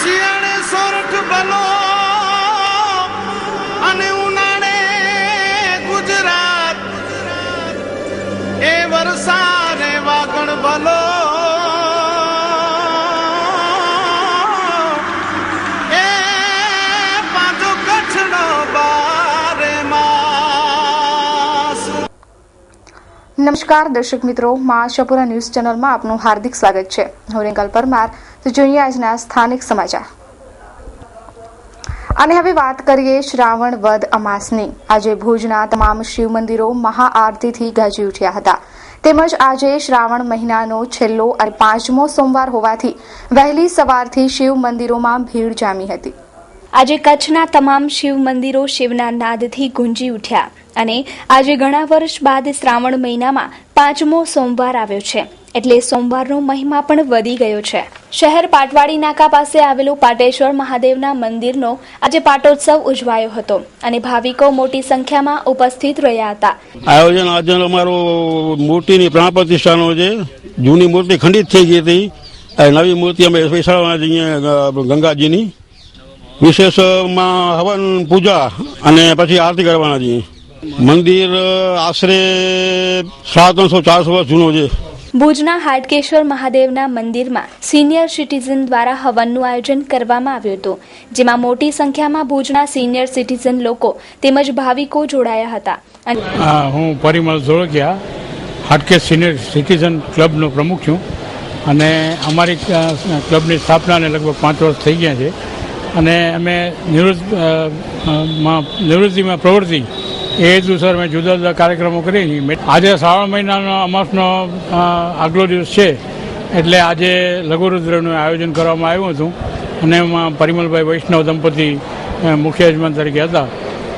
શિયાળે સોરઠ ભલો અને ઉનાળે ગુજરાત એ વરસાદે વાગણ ભલો એ પાછો કચ્છનો બારે માસ। નમસ્કાર દર્શક મિત્રો, મા આશાપુરા ન્યૂઝ ચેનલમાં આપનું હાર્દિક સ્વાગત છે। હું રિંકલ પરમાર। તો જોઈએ આજના સ્થાનિક સમાચાર। અને હવે વાત કરીએ શ્રાવણ વદ અમાસની। આજે ભુજના તમામ શિવ મંદિરો મહાઆરતીથી ગાજી ઉઠ્યા હતા। તેમજ આજે શ્રાવણ મહિનાનો છેલ્લો અને 5મો સોમવાર હોવાથી વહેલી સવારથી શિવ મંદિરોમાં ભીડ જામી હતી। આજે કચ્છના તમામ શિવ મંદિરો શિવના નાદથી ગુંજી ઉઠ્યા અને આજે ઘણા વર્ષ બાદ શ્રાવણ મહિનામાં 5મો સોમવાર આવ્યો છે, એટલે સોમવારનો મહિમા પણ વધી ગયો છે। શહેર પાટવાડી નાકા પાસે આવેલું પાટેશ્વર મહાદેવના મંદિરનો આજે પાટોત્સવ ઉજવાયો હતો અને ભાવિકો મોટી સંખ્યામાં ઉપસ્થિત રહ્યા હતા। આયોજન આજે અમારો મૂર્તિની પ્રાણ પ્રતિષ્ઠાનો છે। જૂની મૂર્તિ ખંડિત થઈ ગઈ હતી, નવી મૂર્તિ અમે બેસાડવાના છીએ ગંગાજીની। વિશેષમાં હવન પૂજા અને પછી આરતી કરવાના છીએ। મંદિર આશરે 350-400 વર્ષ જૂનો છે। ભુજના હાટકેશ્વર મહાદેવના મંદિરમાં સિનિયર સિટીઝન દ્વારા હવનનું આયોજન કરવામાં આવ્યું હતું, જેમાં મોટી સંખ્યામાં ભુજના સિનિયર સિટીઝન લોકો તેમજ ભાવિકો જોડાયા હતા। હું પરિમલ જોડકિયા, હાટકેશ સિનિયર સિટીઝન ક્લબનો પ્રમુખ છું અને અમારી ક્લબની સ્થાપનાને લગભગ 5 વર્ષ થઈ ગયા છે અને અમે નિવૃત્તિમાં પ્રવૃત્તિ એ હેતુસર અમે જુદા જુદા કાર્યક્રમો કરીએ છીએ। આજે શ્રાવણ મહિનાનો અમાસનો આગલો દિવસ છે, એટલે આજે લઘુરુદ્રનું આયોજન કરવામાં આવ્યું હતું અને એમાં પરિમલભાઈ વૈષ્ણવ દંપતી મુખ્ય યજમાન તરીકે હતા।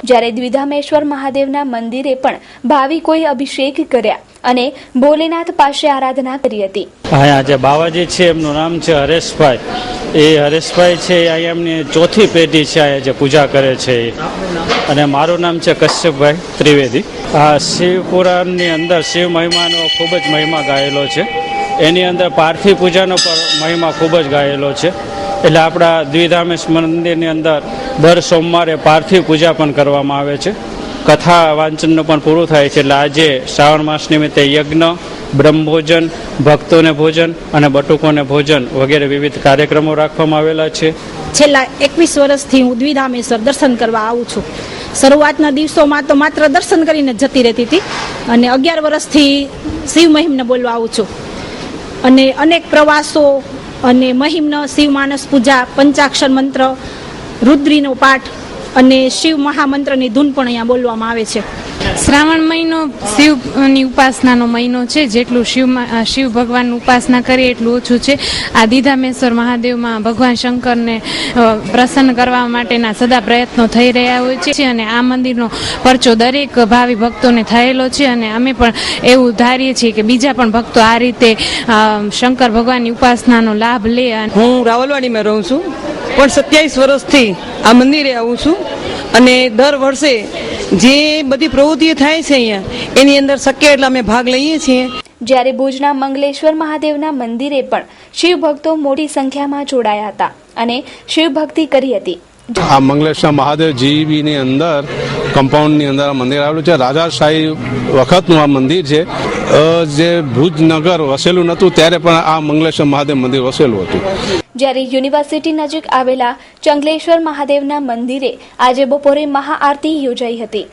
જ્યારે દ્વિધામેશ્વર મહાદેવના મંદિરે પણ ભાવિકોએ અભિષેક કર્યા અને ભોલેનાથ પાસે આરાધના કરી હતી। અહીંયા જે બાવાજી છે એમનું નામ છે હરેશભાઈ। એ હરેશભાઈ છે અહીંયા એમની ચોથી પેઢી છે અહીંયા જે પૂજા કરે છે અને મારું નામ છે કશ્યપભાઈ ત્રિવેદી। આ શિવ પુરાણની અંદર શિવ મહિમાનો ખૂબ જ મહિમા ગાયેલો છે। એની અંદર પાર્થિવ પૂજાનો પણ મહિમા ખૂબ જ ગાયેલો છે। એટલે આપણા દ્વિધામેશ મંદિરની અંદર દર સોમવારે પાર્થિવ પૂજા પણ કરવામાં આવે છે। કથા વાંચનનું પણ પૂરું થાય છે। એટલે આજે શ્રાવણ માસ નિમિત્તે યજ્ઞ, બ્રહ્મભોજન, ભક્તોને ભોજન અને બટુકોને ભોજન વગેરે વિવિધ કાર્યક્રમો રાખવામાં આવેલા છે। છેલ્લા 21 વર્ષથી હું દ્વિધામેશ્વર દર્શન કરવા આવું છું। શરૂઆતના દિવસોમાં તો માત્ર દર્શન કરીને જતી રહેતી હતી અને 11 વર્ષથી શિવ મહિમને બોલવા આવું છું અને અનેક પ્રવાસો અને મહિમનો શિવ માનસ પૂજા, પંચાક્ષર મંત્ર, રુદ્રીનો પાઠ અને શિવ મહામંત્રની ધૂન પણ અહીંયા બોલવામાં આવે છે। શ્રાવણ મહિનો શિવની ઉપાસનાનો મહિનો છે। જેટલું શિવ ભગવાનની ઉપાસના કરીએ એટલું ઓછું છે। આ દીધામેશ્વર મહાદેવમાં ભગવાન શંકરને પ્રસન્ન કરવા માટેના સદા પ્રયત્નો થઈ રહ્યા હોય છે અને આ મંદિરનો પરચો દરેક ભાવિ ભક્તોને થયેલો છે અને અમે પણ એવું ધારીએ છીએ કે બીજા પણ ભક્તો આ રીતે શંકર ભગવાનની ઉપાસનાનો લાભ લે। હું રાવલવાડીમાં રહું છું, પણ 27 વર્ષથી આ મંદિરે આવું છું અને દર વર્ષે જે બધી પ્રવૃત્તિઓ થાય છે અહીંયા એની અંદર શક્ય એટલે અમે ભાગ લઈએ છીએ। જ્યારે ભુજના મંગલેશ્વર મહાદેવના મંદિરે પણ શિવ ભક્તો મોટી સંખ્યામાં જોડાયા હતા અને શિવ ભક્તિ કરી હતી। આ મંગલેશ્વર મહાદેવ જીબીની અંદર કમ્પાઉન્ડની અંદર આ મંદિર આવેલું છે। રાજાશાહી વખતનું આ મંદિર છે। જે ભુજ નગર વસેલું નહોતું ત્યારે પણ આ મંગલેશ્વર મહાદેવ મંદિર વસેલું હતું। જ્યારે યુનિવર્સિટી નજીક આવેલા ચંગલેશ્વર મહાદેવના મંદિરે આજે બપોરે મહાઆરતી યોજાઈ હતી।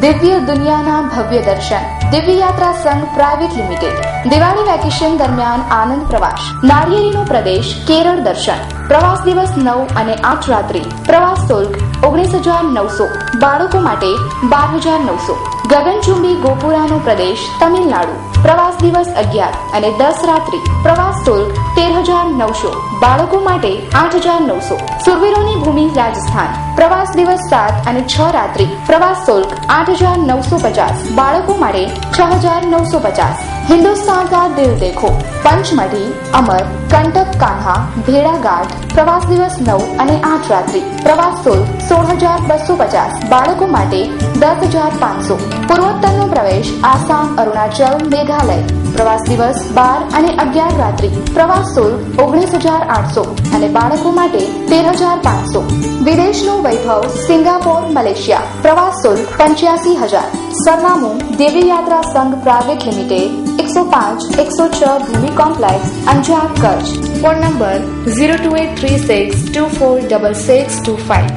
દિવ્ય દુનિયાના ભવ્ય દર્શન દિવ્ય Yatra Sangh private limited Diwali vacation દરમિયાન આનંદ પ્રવાસ નાળિયેરીનો પ્રદેશ કેરળ દર્શન પ્રવાસ દિવસ 9 અને 8 રાત્રિ પ્રવાસ શુલ્ક 19,900 બાળકો માટે 12,900 ગગનચુંબી ગોપુરાનો પ્રદેશ તમિલનાડુ પ્રવાસ દિવસ 11 અને 10 રાત્રિ પ્રવાસ શુલ્ક 13,900 બાળકો માટે 8,900 સુરવીરોની ભૂમિ રાજસ્થાન પ્રવાસ દિવસ 7 અને 6 રાત્રિ પ્રવાસ શુલ્ક 8,950 બાળકો માટે 6,950 हिंदुस्तान का दिल देखो पंचमढ़ी अमर कंटक कान्हा भेड़ाघाट प्रवास दिवस 9 અને 8 રાત્રિ પ્રવાસ શુલ્ક 16,250 બાળકો માટે 10,500 પૂર્વોત્તરનો પ્રવેશ આસામ, અરુણાચલ, મેઘાલય પ્રવાસ દિવસ 12 અને 11 રાત્રિ. પ્રવાસ શુલ્ક 19,800 અને બાળકો માટે 13,500. વિદેશનું વૈભવ સિંગાપોર, મલેશિયા. પ્રવાસ શુલ્ક 85,000. સરનામું Divya Yatra Sangh private limited, 105-106 Bhumi complex, Anjar, Kutch. Phone number 0283646625.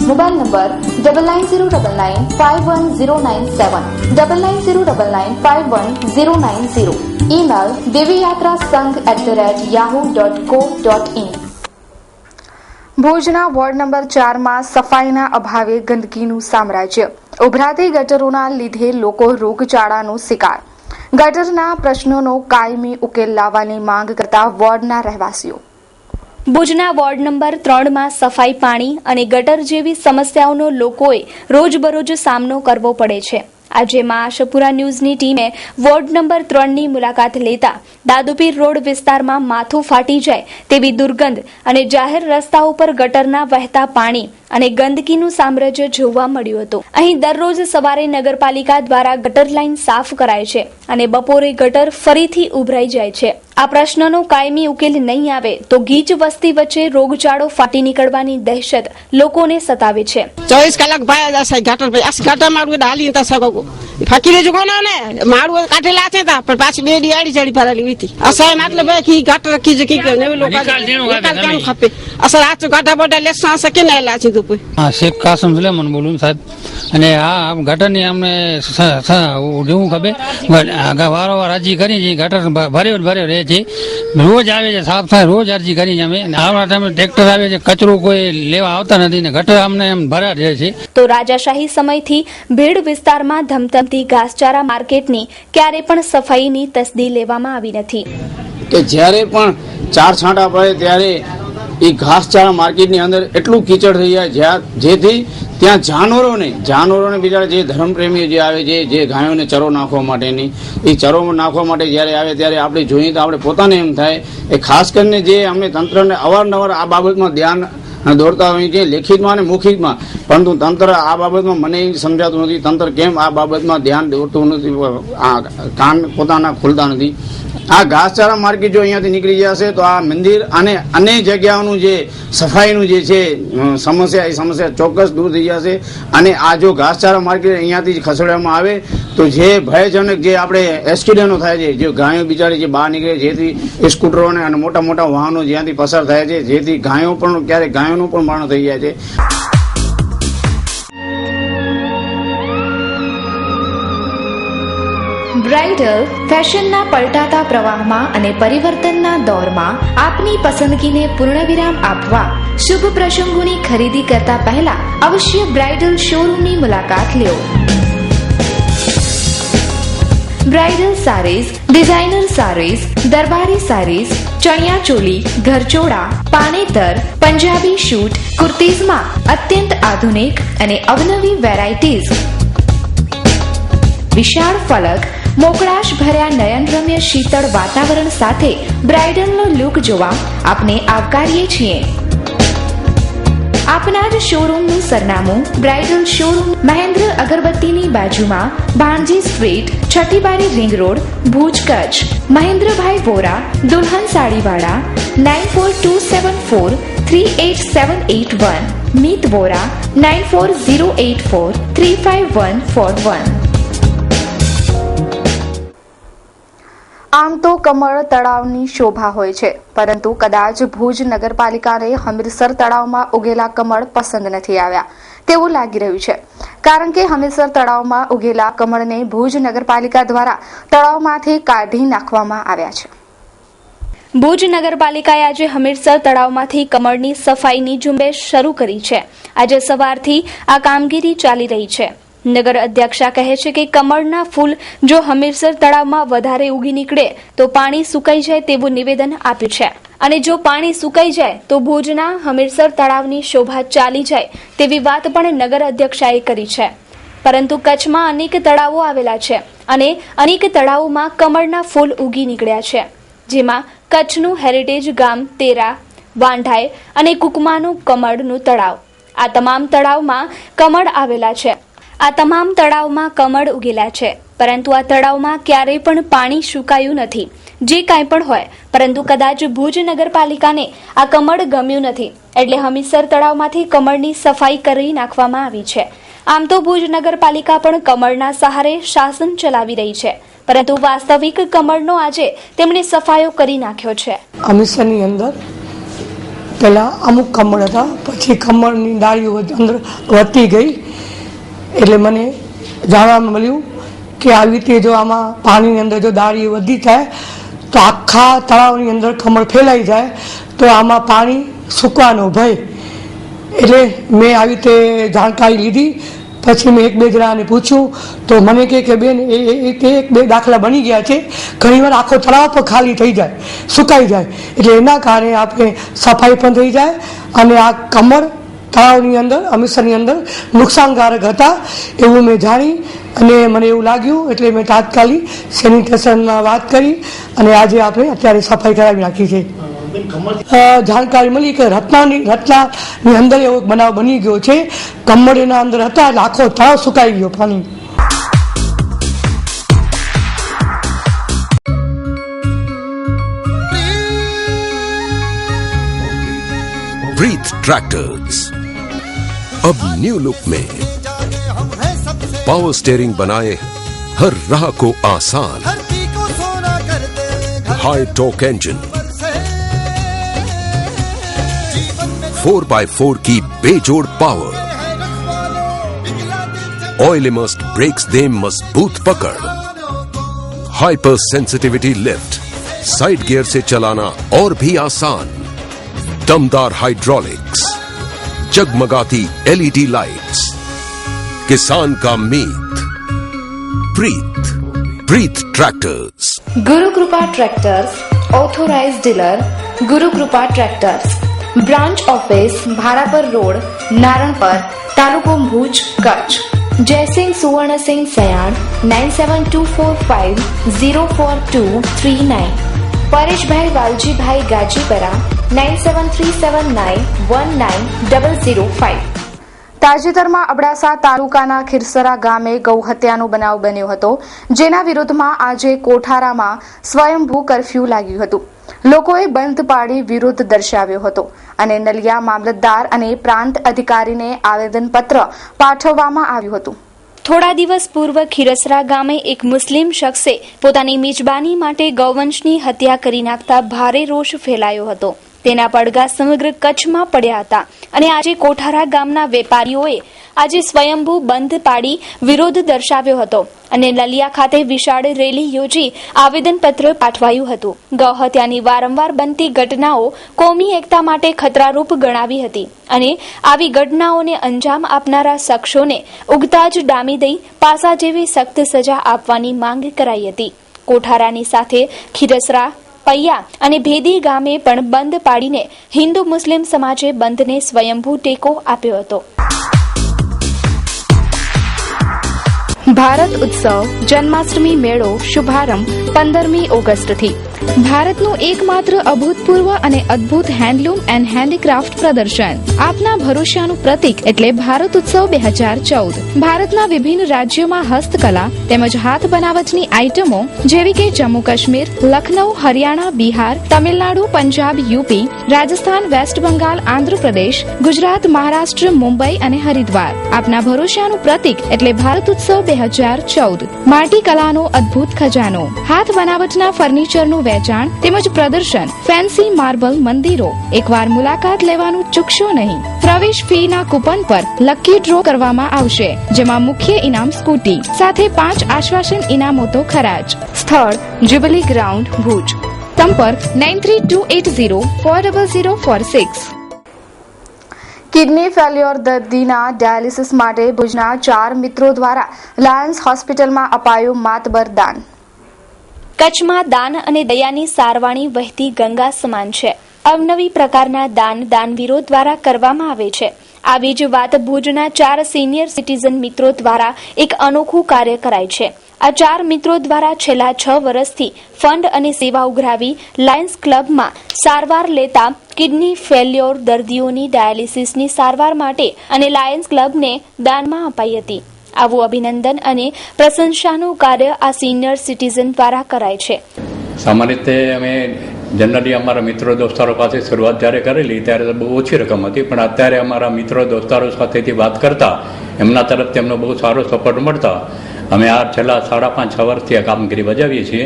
Mobile number 9909951097, 9909951090. Email divyyatrasangh@yahoo.co.in. ભુજના વોર્ડ નંબર 4માં સફાઈના અભાવે ગંદકીનું સામ્રાજ્ય. ઉભરાતી ગટરોના લીધે લોકો રોગચાળાનો શિકાર. ગટરના પ્રશ્નોનો કાયમી ઉકેલ લાવવાની માંગ કરતા વોર્ડના રહેવાસીઓ. ભુજના વોર્ડ નંબર 3માં સફાઈ, પાણી અને ગટર જેવી સમસ્યાઓનો લોકોએ રોજબરોજ સામનો કરવો પડે છે. આજે માં આશાપુરા ન્યૂઝની ટીમે વોર્ડ નંબર 3ની મુલાકાત લેતા દાદુપીર રોડ વિસ્તારમાં માથું ફાટી જાય તેવી દુર્ગંધ અને જાહેર રસ્તાઓ પર ગટરના વહેતા પાણી અને ગંદકીનું સામ્રાજ્ય જોવા મળ્યું હતું. અહીં દરરોજ સવારે નગરપાલિકા દ્વારા ગટર લાઇન સાફ કરાય છે અને બપોરે ગટર ફરીથી ઉભરાઈ જાય છે. આ પ્રશ્નનો કાયમી ઉકેલ નહીં આવે તો ગીચ વસ્તી વચ્ચે રોગચાળો ફાટી નીકળવાની દહેશત લોકોને સતાવે છે. 24 કલાક ભાઈ જશે ગટર પર. આ ગટર મારું હાલી તા સકો ફકીરે જો કોનો ને મારું કાઠેલા છે તા પણ પાછી બે દિયાળી ચડી ભરેલી હતી. અસાય એટલે ભાઈ કી ગટર કી કી ને લોકો નિકાલ ખપે. અસર આ ગટર બોડા લેસા સકે ને એલા છે તો હા શેખ કાસમ સુલેમાન બોલું સાહેબ. અને આ ગટરની અમને જેવું ખબર વારંવાર અરજી કરી છે. ગટર ભર્યો રહે છે, રોજ આવે છે સાફ થાય, રોજ અરજી કરી છે અમે. આવડા ટાઈમે ટ્રેક્ટર આવે છે, કચરો કોઈ લેવા આવતા નથી ને ગટર અમને એમ ભર્યા રહે છે. તો રાજાશાહી સમયથી ભીડ વિસ્તારમાં ધમધમતી ઘાસચારા માર્કેટની ક્યારે પણ સફાઈની તસદી લેવામાં આવી નથી. કે જ્યારે પણ 4 છાંટા પડે ત્યારે એ ઘાસચારા માર્કેટની અંદર એટલું કીચડ થઈ જાય જેથી ત્યાં જાનવરોને બિચારા જે ધર્મપ્રેમીઓ જે આવે છે, જે ગાયોને ચરો નાખવા માટેની એ ચરો નાખવા માટે જ્યારે આવે ત્યારે આપણે જોઈએ તો આપણે પોતાને એમ થાય એ ખાસ કરીને જે અમે તંત્રને અવારનવાર આ બાબતમાં ધ્યાન દોરતા હોઈએ છીએ, લેખિતમાં અને મૌખિકમાં. પરંતુ તંત્ર આ બાબતમાં મને સમજાતું નથી. તંત્ર કેમ આ બાબતમાં ધ્યાન દોરતું નથી, આ કાન પોતાના ખુલતા નથી. આ ઘાસચારા માર્કેટ જો અહીંયાથી નીકળી જશે તો આ મંદિર અને અનેક જગ્યાઓનું જે સફાઈનું જે છે સમસ્યા, એ સમસ્યા ચોક્કસ દૂર થઈ જશે. અને આ જો ઘાસચારા માર્કેટ અહીંયાથી ખસેડવામાં આવે તો જે ભયજનક જે આપણે એક્સિડન્ટો થાય છે, જે ગાયો બિચારી જે બહાર નીકળે, જેથી સ્કૂટરો અને મોટા મોટા વાહનો જ્યાંથી પસાર થાય છે, જેથી ગાયો પણ ક્યારેક ગાયોનું પણ મરણ થઈ જાય છે. બ્રાઇડલ ફેશનના પલટાતા પ્રવાહમાં અને પરિવર્તનના દોરમાં આપની પસંદગીને પૂર્ણવિરામ આપવા શુભ પ્રસંગોની ખરીદી કરતા પહેલા અવશ્ય બ્રાઇડલ શોરૂમની મુલાકાત લો. બ્રાઇડલ સારીઝ, ડિઝાઇનર સારીઝ, દરબારી સારીઝ, ચણિયા ચોલી, ઘરચોળા, પાનેતર, પંજાબી શૂટ, કુર્તીઝમાં અત્યંત આધુનિક અને અવનવી વેરાયટીઝ, વિશાળ ફલક, મોકળાશ ભર્યા નયનરમ્ય શીતળ વાતાવરણ સાથે બ્રાઇડલનો લુક જોવા આપને આવકારીએ છીએ. આપના જ શોરૂમનું સરનામું બ્રાઇડલ શોરૂમ, મહેન્દ્ર અગરબત્તીની બાજુમાં, ભાણજી સ્ટ્રીટ, છઠ્ઠી બારી, રિંગ રોડ, ભુજ, કચ્છ. મહેન્દ્રભાઈ વોરા, દુલ્હન સાડીવાળા, 9427438781. મીત વોરા, 9408435141. આમ તો કમળ તળાવની શોભા હોય છે, પરંતુ કદાચ ભુજ નગરપાલિકાને હમીરસર તળાવમાં ઉગેલા કમળ પસંદ નથી આવ્યા તેવું લાગી રહ્યું છે. કારણ કે હમીરસર તળાવમાં ઉગેલા કમળને ભુજ નગરપાલિકા દ્વારા તળાવમાંથી કાઢી નાખવામાં આવ્યા છે. ભુજ નગરપાલિકાએ આજે હમીરસર તળાવમાંથી કમળની સફાઈની ઝુંબેશ શરૂ કરી છે. આજે સવારથી આ કામગીરી ચાલી રહી છે. નગર અધ્યક્ષા કહે છે કે કમળના ફૂલ જો હમીરસર તળાવમાં વધારે ઉગી નીકળે તો પાણી સુકાઈ જાય તેવું નિવેદન આપ્યું છે. અને જો પાણી સુકાઈ જાય તો ભુજના હમીરસર તળાવની શોભા ચાલી જાય તેવી વાત પણ નગર અધ્યક્ષાએ કરી છે. પરંતુ કચ્છમાં અનેક તળાવો આવેલા છે અને અનેક તળાવોમાં કમળના ફૂલ ઉગી નીકળ્યા છે, જેમાં કચ્છનું હેરિટેજ ગામ તેરા, વાંઢાઈ અને કુકમાનું કમળનું તળાવ. આ તમામ તળાવમાં કમળ આવેલા છે. આ તમામ તળાવમાં કમળ ઉગેલા છે. પરંતુ આ તળાવમાં ક્યારેય પણ પાણી સુકાયું નથી. જે કાંઈ પણ હોય, પરંતુ કદાચ ભુજ નગરપાલિકાને આ કમળ ગમ્યું નથી, એટલે હમીરસર તળાવમાંથી કમળની સફાઈ કરી નાખવામાં આવી છે. આમ તો ભુજ નગરપાલિકા પણ કમળના સહારે શાસન ચલાવી રહી છે, પરંતુ વાસ્તવિક કમળનો આજે તેમણે સફાયો કરી નાખ્યો છે. હમીરસરની અંદર પહેલા અમુક કમળ હતા, પછી કમળની ડાળીઓ અંદર વધતી ગઈ, એટલે મને જાણવા મળ્યું કે આવી રીતે જો આમાં પાણીની અંદર જો ડાળીઓ વધી થાય તો આખા તળાવની અંદર કમળ ફેલાઈ જાય તો આમાં પાણી સૂકવાનો ભય. એટલે મેં આવી રીતે જાણકારી લીધી. પછી મેં એક બે જણાને પૂછ્યું તો મને કહે કે બેન એક બે દાખલા બની ગયા છે, ઘણીવાર આખો તળાવ પણ ખાલી થઈ જાય, સુકાઈ જાય, એટલે એના કારણે આપણે સફાઈ પણ થઈ જાય અને આ કમળ તળાવની અંદર હમીરસરની અંદર નુકસાનકારક હતા એવું મેં જાણી અને મને એવું લાગ્યું, એટલે મેં તાત્કાલિક સેનિટેશનમાં વાત કરી અને આજે આપણે અત્યારે સફાઈ કરાવી નાખી છે. જાણકારી મળી કે રત્નાની અંદર એવો બનાવ બની ગયો છે, કમળ એના અંદર હતા એટલે આખો તળાવ સુકાઈ ગયો પાણી. Breathe Tractors अब न्यू लुक में पावर स्टीयरिंग बनाए हर राह को आसान, हाई टॉर्क इंजन, 4x4 की बेजोड़ पावर, ऑयल इमर्स्ड ब्रेक्स दे मजबूत पकड़, hyper sensitivity lift, side gear से चलाना और भी आसान, दमदार हाइड्रोलिक्स, जगमगाती एलईडी लाइट्स, किसान का मीत, ब्रीथ ट्रैक्टर्स. गुरु कृपा ट्रैक्टर्स ऑथोराइज्ड डीलर गुरु कृपा ट्रैक्टर्स, ब्रांच ऑफिस भारापर रोड, नारणपर, तालुको भूज, कच्छ. जयसिंह सुवर्ण सिंह सयाण 9724504239. परेश भाई वालजी भाई गाजीपरा 9737919005. તાજેતરમાં અબડાસા તાલુકાના ખીરસરા ગામે ગૌહત્યાનો બનાવ બન્યો હતો, જેના વિરોધમાં આજે કોઠારામાં સ્વયંભૂ કર્ફ્યુ લાગ્યું હતું. લોકોએ બંધ પાડી વિરોધ દર્શાવ્યો હતો અને નલિયા મામલતદાર અને પ્રાંત અધિકારીને આવેદનપત્ર પાઠવવામાં આવ્યું હતું. થોડા દિવસ પૂર્વ ખીરસરા ગામે એક મુસ્લિમ શખ્સે પોતાની મિજબાની માટે ગૌવંશની હત્યા કરી નાખતા ભારે રોષ ફેલાયો હતો. તેના પડઘા સમગ્ર કચ્છમાં પડ્યા હતા અને આજે કોઠારા ગામના વેપારીઓએ આજે સ્વયંભૂ બંધ પાડી વિરોધ દર્શાવ્યો હતો અને નલિયા ખાતે વિશાળ રેલી યોજી આવેદનપત્ર પાઠવાયું હતું. ગૌહત્યાની વારંવાર બનતી ઘટનાઓ કોમી એકતા માટે ખતરારૂપ ગણાવી હતી અને આવી ઘટનાઓને અંજામ આપનારા શખ્સોને ઉગતા જ ડામી દઈ પાસા જેવી સખ્ત સજા આપવાની માંગ કરાઈ હતી. કોઠારાની સાથે ખીરસરા, પૈયા અને ભેદી ગામે પણ બંધ પાડીને હિન્દુ મુસ્લિમ સમાજે બંધને સ્વયંભૂ ટેકો આપ્યો હતો. ભારત ઉત્સવ જન્માષ્ટમી મેળો શુભારંભ 15મી ઓગસ્ટથી. ભારતનું એકમાત્ર અભૂતપૂર્વ અને અદ્ભુત હેન્ડલૂમ એન્ડ હેન્ડીક્રાફ્ટ પ્રદર્શન, આપના ભરોસાનું પ્રતીક એટલે ભારત ઉત્સવ 2014. ભારતના વિભિન્ન રાજ્યોમાં હસ્તકલા તેમજ હાથ બનાવટની આઇટમો જેવી કે જમ્મુ કાશ્મીર, લખનઉ, હરિયાણા, બિહાર, તમિલનાડુ, પંજાબ, યુપી, રાજસ્થાન, વેસ્ટ બંગાળ, આંધ્રપ્રદેશ, ગુજરાત, મહારાષ્ટ્ર, મુંબઈ અને હરિદ્વાર. આપના ભરોસાનું પ્રતીક એટલે ભારત ઉત્સવ 2014. માટી કલાનો અદ્ભુત ખજાનો, હાથ બનાવટના ફર્નિચરનું વેચાણ તેમજ પ્રદર્શન, ફેન્સી માર્બલ મંદિરો. એકવાર મુલાકાત લેવાનું ચૂકશો નહીં. પ્રવેશ ફીના કૂપન પર લકી ડ્રો કરવામાં આવશે, જેમાં મુખ્ય ઇનામ સ્કૂટી સાથે 5 આશ્વાસન ઇનામો તો ખરા જ. સ્થળ જ્યુબિલી ગ્રાઉન્ડ, ભુજ. સંપર્ક 9328040046. કિડની ફેલ્યોર દર્દીના ડાયાલિસિસ માટે ભુજના 4 મિત્રો દ્વારા લાયન્સ હોસ્પિટલમાં અપાયું માતબર દાન. કચ્છમાં દાન અને દયાની સારવાણી વહેતી ગંગા સમાન છે. અવનવી પ્રકારના દાનવીરો દ્વારા કરવામાં આવે છે. આવી જ વાત ભુજના 4 સિનિયર સિટીઝન મિત્રો દ્વારા એક અનોખું કાર્ય કરાય છે. આ 4 મિત્રો દ્વારા છેલ્લા 6 વર્ષથી ફંડ અને સેવા ઉઘરાવી લાયન્સ ક્લબમાં સારવાર લેતા કિડની ફેલ્યોર દર્દીઓની ડાયાલિસિસની સારવાર માટે અને લાયન્સ ક્લબને દાનમાં અપાઈ હતી. આવું અભિનંદન અને પ્રશંસાનું કાર્ય આ સિનિયર સિટીઝન દ્વારા કરાય છે. સામાન્ય રીતે અમે જનરલી અમારા મિત્રો દોસ્તારો પાસે શરૂઆત જ્યારે કરેલી ત્યારે બહુ ઓછી રકમ હતી, પણ અત્યારે અમારા મિત્રો દોસ્તારો સાથેથી વાત કરતા એમના તરફથી એમનો બહુ સારો સપોર્ટ મળતા અમે આ છેલ્લા 5.5-6 વર્ષથી આ કામગીરી બજાવીએ છીએ.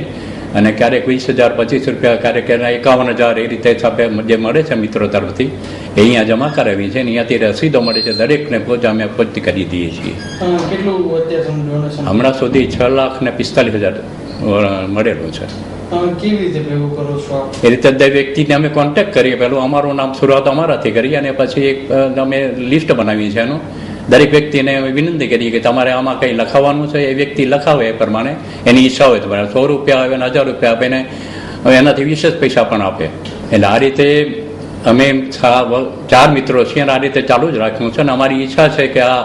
અને ક્યારેક 20,000, 25 રૂપિયા, ક્યારેક 51,000 એ રીતે હિસાબે જે મળે છે મિત્રો તરફથી એ અહીંયા જમા કરાવી છે. અહીંયાથી રસીદો મળે છે, દરેકને અમે પહોંચતી કરી દઈએ છીએ. હમણાં સુધી 6,45,000 મળેલું છે. કેવી રીતે ભેગું કરો છો? એ રીતે દરેક વ્યક્તિને અમે કોન્ટેક્ટ કરીએ. પહેલું અમારું નામ શરૂઆત અમારાથી કરીએ અને પછી એક અમે લિસ્ટ બનાવીએ છીએ એનું. દરેક વ્યક્તિને અમે વિનંતી કરીએ કે તમારે આમાં કંઈ લખાવવાનું છે, એ વ્યક્તિ લખાવે એ પ્રમાણે એની ઈચ્છા હોય તો 100 રૂપિયા આવે ને 1,000 રૂપિયા આપે ને એનાથી વિશેષ પૈસા પણ આપે. એટલે આ રીતે અમે 4 મિત્રો છીએ અને આ રીતે ચાલુ જ રાખ્યું છે. અને અમારી ઈચ્છા છે કે આ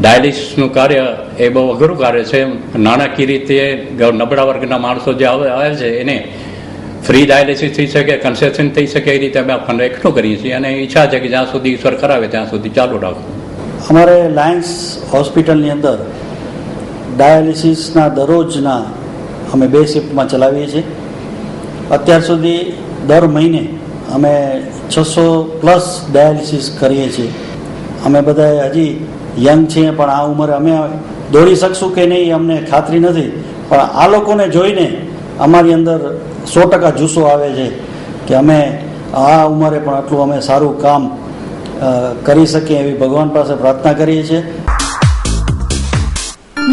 ડાયાલિસિસનું કાર્ય એ બહુ અઘરું કાર્ય છે. નાણાકીય રીતે નબળા વર્ગના માણસો જે આવે છે એને ફ્રી ડાયાલિસિસ થઈ શકે, કન્સેશન થઈ શકે, એ રીતે અમે આ ફંડ એકઠું કરીએ છીએ. અને ઈચ્છા છે કે જ્યાં સુધી ઈશ્વર કરાવે ત્યાં સુધી ચાલુ રાખવું. અમારે લાયન્સ હોસ્પિટલની અંદર ડાયાલિસિસના દરરોજના અમે 2 શિફ્ટમાં ચલાવીએ છીએ. અત્યાર સુધી દર મહિને અમે 600+ ડાયાલિસિસ કરીએ છીએ. અમે બધા હજી યંગ છીએ, પણ આ ઉંમરે અમે દોડી શકશું કે નહીં અમને ખાતરી નથી, પણ આ લોકોને જોઈને અમારી અંદર 100% જુસ્સો આવે છે કે અમે આ ઉંમરે પણ આટલું અમે સારું કામ કરી શકીએ એવી ભગવાન પાસે પ્રાર્થના કરીએ છીએ.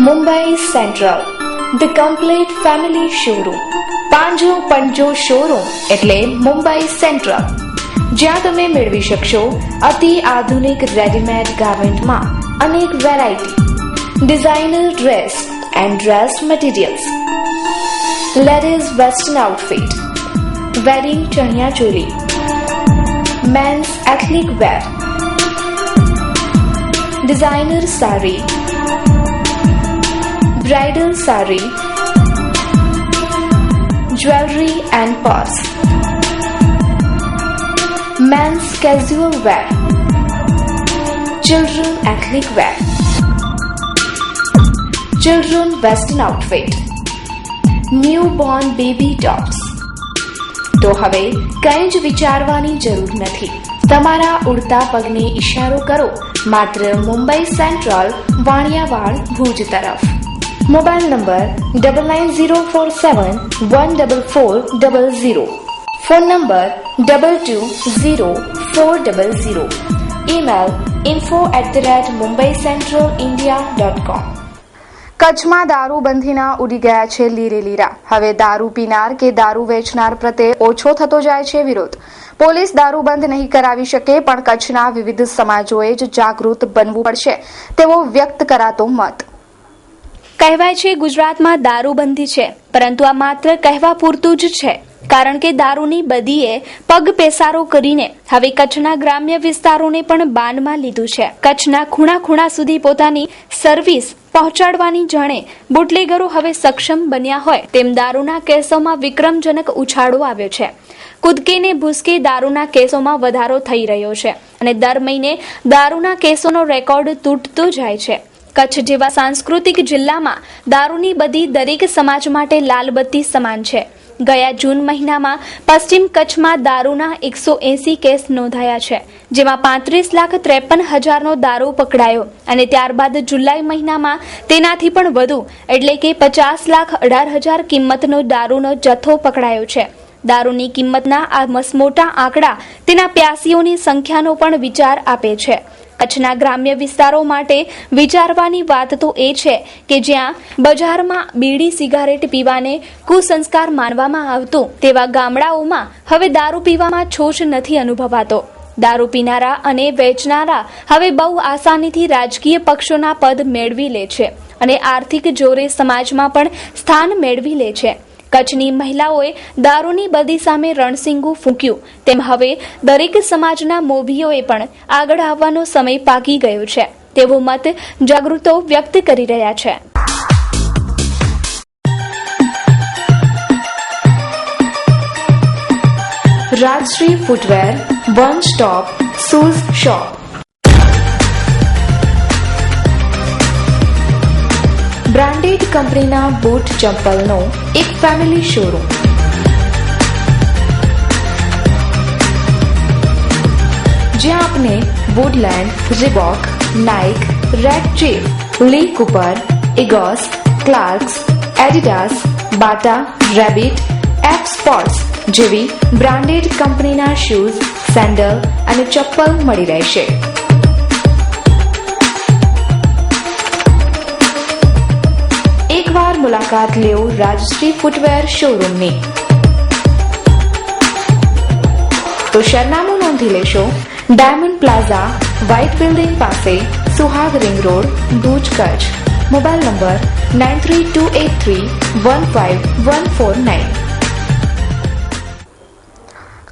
Mumbai central, the complete family showroom. Panjo Panjo showroom એટલે મુંબઈ સેન્ટ્રલ, જ્યાં તમે મેળવી શકશો અતિ આધુનિક રેડીમેડ ગાર્મેન્ટમાં અનેક variety, designer dress and dress materials, ladies western outfit, wedding chaniya choli, men's ethnic wear, designer sari, bridal sari, jewellery and purse, men's casual wear, children ethnic wear, children western outfit, newborn baby tops. तो हवे कई ज विचारवानी जरूर नहीं. તમારા ઉડતા પગને ઇશારો કરો માત્ર મુંબઈ સેન્ટ્રલ, વાણિયાવાડ, ભુજ તરફ. Mobile number 9947144000, phone number 220400, email info@mumbaicentralindia.com. કચ્છમાં દારૂબંધીના ઉડી ગયા છે લીરે લીરા. હવે દારૂ પીનાર કે દારૂ વેચનાર પ્રત્યે ઓછો થતો જાય છે વિરોધ. પોલીસ દારૂબંધ નહીં કરાવી શકે, પણ કચ્છના વિવિધ સમાજોએ જ જાગૃત બનવું પડશે તેવો વ્યક્ત કરાતો મત. કહેવાય છે ગુજરાતમાં દારૂબંધી છે, પરંતુ આ માત્ર કહેવા પૂરતું જ છે. કારણ કે દારૂની બદીએ પગ પેસારો કરીને હવે કચ્છના ગ્રામ્ય વિસ્તારોને પણ બાનમાં લીધું છે. કચ્છના ખૂણા ખૂણા સુધી પોતાની સર્વિસ પહોંચાડવાની જાણે બુટલેગરો હવે સક્ષમ બન્યા હોય તેમ દારૂના કેસોમાં વિક્રમજનક ઉછાળો આવ્યો છે. કૂદકે ને ભૂસકે દારૂના કેસોમાં વધારો થઈ રહ્યો છે અને દર મહિને દારૂના કેસોનો રેકોર્ડ તૂટતો જાય છે. કચ્છ જેવા સાંસ્કૃતિક જિલ્લામાં દારૂની બદી દરેક સમાજ માટે લાલબત્તી સમાન છે. ગયા જૂન મહિનામાં પશ્ચિમ કચ્છમાં દારૂના 180 કેસ નોંધાયા છે, જેમાં 35,53,000નો દારૂ પકડાયો અને ત્યારબાદ જુલાઈ મહિનામાં તેનાથી પણ વધુ એટલે કે 50,18,000 કિંમતનો દારૂનો જથ્થો પકડાયો છે. દારૂની કિંમતના આ મસમોટા આંકડા તેના પ્યાસીઓની સંખ્યાનો પણ વિચાર આપે છે. કચ્છના ગ્રામ્ય વિસ્તારો માટે વિચારવાની વાત તો એ છે કે જ્યાં બજારમાં બીડી સિગારેટ પીવાને કુસંસ્કાર માનવામાં આવતું તેવા ગામડાઓમાં હવે દારૂ પીવામાં છોછ નથી અનુભવાતો. દારૂ પીનારા અને વેચનારા હવે બહુ આસાનીથી રાજકીય પક્ષોના પદ મેળવી લે છે અને આર્થિક જોરે સમાજમાં પણ સ્થાન મેળવી લે છે. કચ્છની મહિલાઓએ દારૂની બદી સામે રણસિંગું ફૂંક્યું તેમ હવે દરેક સમાજના મોભીઓએ પણ આગળ આવવાનો સમય પાકી ગયો છે તેવો મત જાગૃતો વ્યક્ત કરી રહ્યા છે. Rajshree footwear, one stop shoes shop. Branded કંપનીના બૂટ ચંપલનો એક ફેમિલી શોરૂમ. જ્યાં આપને Woodland, Reebok, Nike, Red Chief, Lee Cooper, Egoss, Clarks, Adidas, Bata, Rabbit, F sports જેવી બ્રાન્ડેડ કંપનીના શૂઝ, સેન્ડલ અને ચપ્પલ મળી રહેશે. એકવાર મુલાકાત લેવો રાજશ્રી ફૂટવેર શોરૂમની. તો સરનામું નોંધી લેશો. ડાયમંડ પ્લાઝા, વ્હાઇટ બિલ્ડિંગ પાસે, Suhag ring road, Bhuj, Kutch. Mobile number 9328315149.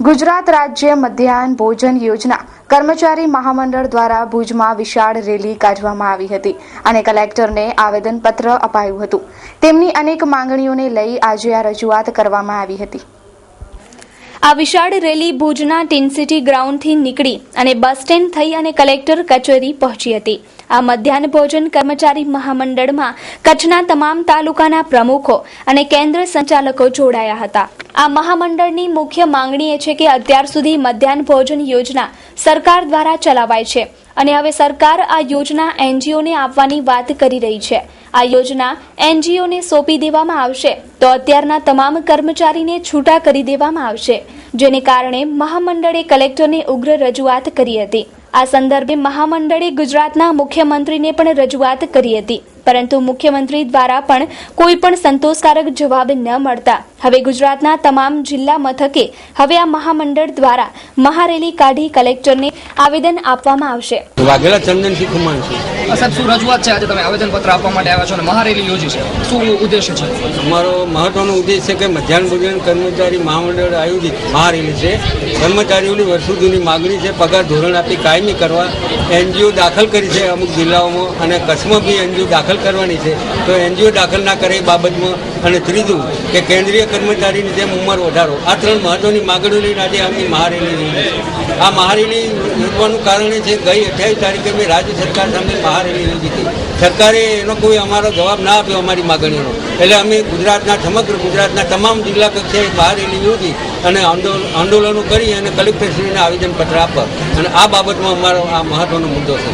Gujarat રાજ્ય મધ્યાહન ભોજન યોજના કર્મચારી મહામંડળ દ્વારા ભુજમાં વિશાળ રેલી કાઢવામાં આવી હતી અને કલેક્ટરને આવેદનપત્ર અપાયું હતું. તેમની અનેક માંગણીઓને લઈ આજે આ રજૂઆત કરવામાં આવી હતી. આ વિશાળ રેલી ભુજના ટીન સિટી ગ્રાઉન્ડથી નીકળી અને બસ સ્ટેન્ડ થઈ અને કલેક્ટર કચેરી પહોંચી હતી. આ મધ્યાહન ભોજન કર્મચારી મહામંડળમાં કચ્છના તમામ તાલુકાના પ્રમુખો અને કેન્દ્ર સંચાલકો જોડાયા હતા. આ મહામંડળની મુખ્ય માંગણી એ છે કે અત્યાર સુધી મધ્યાહન ભોજન યોજના સરકાર દ્વારા ચલાવાય છે અને હવે સરકાર આ યોજના એનજીઓને આપવાની વાત કરી રહી છે. આ યોજના એનજીઓને સોંપી દેવામાં આવશે તો અત્યારના તમામ કર્મચારીને છૂટા કરી દેવામાં આવશે, જેને કારણે મહામંડળે કલેક્ટરને ઉગ્ર રજૂઆત કરી હતી. આ સંદર્ભે મહામંડળે ગુજરાતના મુખ્યમંત્રીને પણ રજૂઆત કરી હતી, પરંતુ મુખ્યમંત્રી દ્વારા પણ કોઈ પણ સંતોષકારક જવાબ ન મળતા હવે ગુજરાતના તમામ જિલ્લા મથકે હવે આ મહામંડળ દ્વારા મહારેલી કાઢી કલેક્ટરને આવેદન આપવામાં આવશે. વાઘેલા ચંદનસિંહ કુમાર છે. સાહેબ, શું રજૂઆત છે? આજે તમે આવેદનપત્ર આપવા માટે આવ્યા છો અને મહારેલી યોજી છે, શું ઉદ્દેશ્ય છે? અમારો મહત્વનો ઉદ્દેશ છે કે મધ્યાહન ભોજન કર્મચારી મહામંડળ આયોજિત મહારેલી છે. કર્મચારીઓની વર્ષો જૂની માગણી છે પગાર ધોરણ આપી કાયમી કરવા. એનજીઓ દાખલ કરી છે અમુક જિલ્લાઓમાં અને કચ્છમાં બી એનજીઓ દાખલ કરવાની છે, તો એનજીઓ દાખલ ના કરે એ બાબતમાં. અને ત્રીજું કે કેન્દ્રીય કર્મચારીની જેમ ઉંમર વધારો. આ ત્રણ મહત્વની માગણીઓ લઈને આજે આમની મહારેલી યોજી છે. આ મહારેલી યોજવાનું કારણ છે ગઈ 28 તારીખે મેં રાજ્ય સરકાર સામે મહારેલી યોજી હતી. સરકારે એનો કોઈ અમારો જવાબ ના આપ્યો અમારી માગણીઓનો, એટલે અમે સમગ્ર ગુજરાતના તમામ જિલ્લા કક્ષાએ મહારેલી યોજી અને આંદોલનો કરી અને કલેક્ટરશ્રીને આવેદનપત્ર આપ્યા. અને આ બાબતમાં અમારો આ મહત્વનો મુદ્દો છે.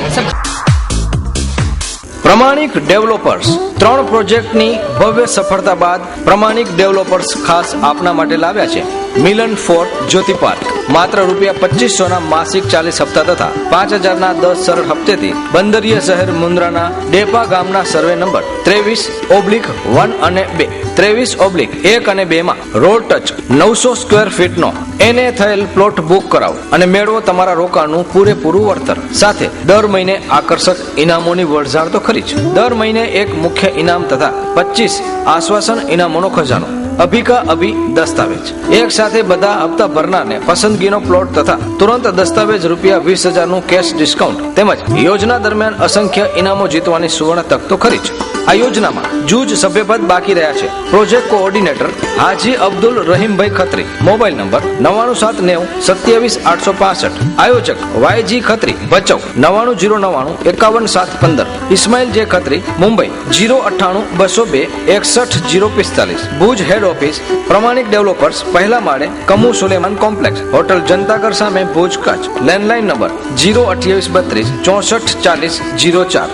પ્રમાણિક ડેવલપર્સ 3 પ્રોજેક્ટની ભવ્ય સફળતા બાદ પ્રમાણિક ડેવલપર્સ ખાસ આપના માટે લાવ્યા છે મિલન ફોર્ટ જ્યોતિ પાર્ક. માત્ર ₹2500 માસિક 40 હપ્તા તથા 5000 10 સરળ હપ્તેથી બંદરીય શહેર મુન્દ્રાના ડેપા ગામના સર્વે નંબર 23/1 અને 2, 23/1 અને 2 માં રોડ ટચ 900 સ્ક્વેર ફીટનો એને થયેલ પ્લોટ બુક કરાવો અને મેળવો તમારા રોકાણનું પૂરેપૂરું વળતર. સાથે દર મહિને આકર્ષક ઇનામોની વરઝાળ તો ખરી જ. દર મહિને એક મુખ્ય ઇનામ તથા 25 આશ્વાસન ઇનામોનો ખજાનો. અભિકા અભી દસ્તાવેજ. એક સાથે બધા હપ્તા ભરનારને પસંદગીનો પ્લોટ તથા તુરંત દસ્તાવેજ ₹20,000 નું કેશ ડિસ્કાઉન્ટ તેમજ યોજના દરમિયાન અસંખ્ય ઇનામો જીતવાની સુવર્ણ તક તો ખરી જ. આ યોજનામાં જૂજ સભ્યપદ બાકી રહ્યા છે. Project coordinator Haji Abdul Rahimbhai Khatri. Mobile number 9979277865. આયોજક YG Khatri Bhachau 9909915715. Ismail J Khatri Mumbai 098-202-61045. Bhuj head office Pramanik developers, પહેલા માળે કમુ સુલેમાન કોમ્પ્લેક્સ, હોટલ જનતાગર સામે, ભુજ, કચ્છ. Landline number 02832 644004.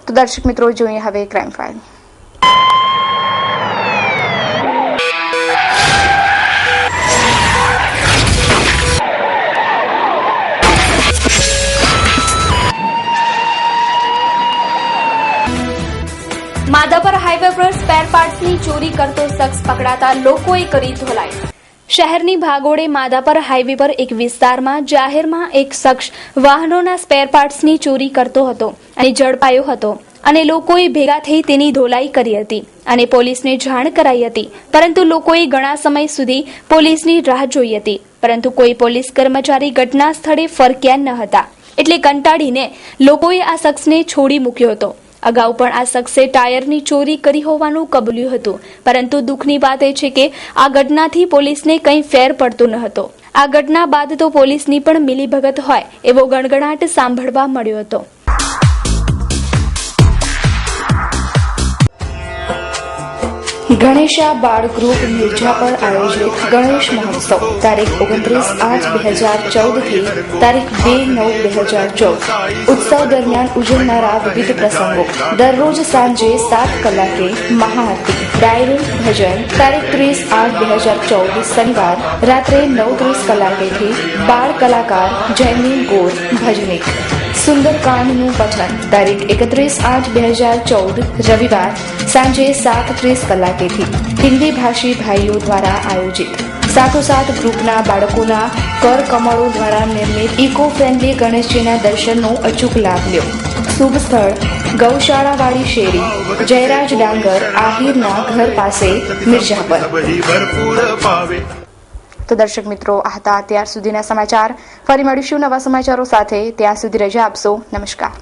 તો દર્શક મિત્રો, જોઈએ હવે ક્રાઇમ ફાઇલ. માધાપર હાઈવે પર સ્પેર પાર્ટ્સની ચોરી કરતો શખ્સ પકડાતા લોકોએ કરી ધોલાઈ. શહેરની ભાગોળે માધાપર હાઈવે પર એક વિસ્તારમાં જાહેરમાં એક શખ્સ વાહનોના સ્પેર પાર્ટ્સની ચોરી કરતો હતો અને ઝડપાયો હતો અને લોકોએ ભેગા થઈ તેની ધોલાઈ કરી હતી અને પોલીસને જાણ કરાઈ હતી, પરંતુ લોકોએ ઘણા સમય સુધી પોલીસની રાહ જોઈ હતી, પરંતુ કોઈ પોલીસ કર્મચારી ઘટના સ્થળે ફરક્યા ન હતા. એટલે કંટાળીને લોકોએ આ શખ્સને છોડી મૂક્યો હતો. અગાઉ પણ આ શખ્સે ટાયરની ચોરી કરી હોવાનું કબૂલ્યું હતું, પરંતુ દુઃખની વાત એ છે કે આ ઘટનાથી પોલીસને કંઈ ફેર પડતો ન હતો. આ ઘટના બાદ તો પોલીસની પણ મિલીભગત હોય એવો ગણગણાટ સાંભળવા મળ્યો હતો. ગણેશા બાળ ગ્રુપ મિર્જાપર આયોજિત ગણેશ મહોત્સવ તારીખ 29/8/2014 થી તારીખ 2/9/2014 ઉત્સવ દરમિયાન ઉજવનારા વિવિધ પ્રસંગો દરરોજ સાંજે 7 કલાકે મહાઆરતી ડાયરો ભજન તારીખ 30/8/2014 શનિવાર રાત્રે 9:30 કલાકેથી બાળ કલાકાર જૈમિન ગોર ભજનિક સુંદરકાંડનું પઠન તારીખ 31/8/2014 રવિવાર સાંજે 7:30 કલાકેથી હિન્દી ભાષી ભાઈઓ દ્વારા આયોજિત સાથોસાથ ગ્રુપના બાળકોના કર કમળો દ્વારા નિર્મિત ઇકો ફ્રેન્ડલી ગણેશજીના દર્શનનો અચૂક લાભ લ્યો. શુભ સ્થળ ગૌશાળાવાળી શેરી જયરાજ ડાંગર આહિરના ઘર પાસે મિર્જાપર. તો દર્શક મિત્રો, આ હતા અત્યાર સુધીના સમાચાર. ફરી મળીશું નવા સમાચારો સાથે. ત્યાં સુધી રજા આપશો. નમસ્કાર.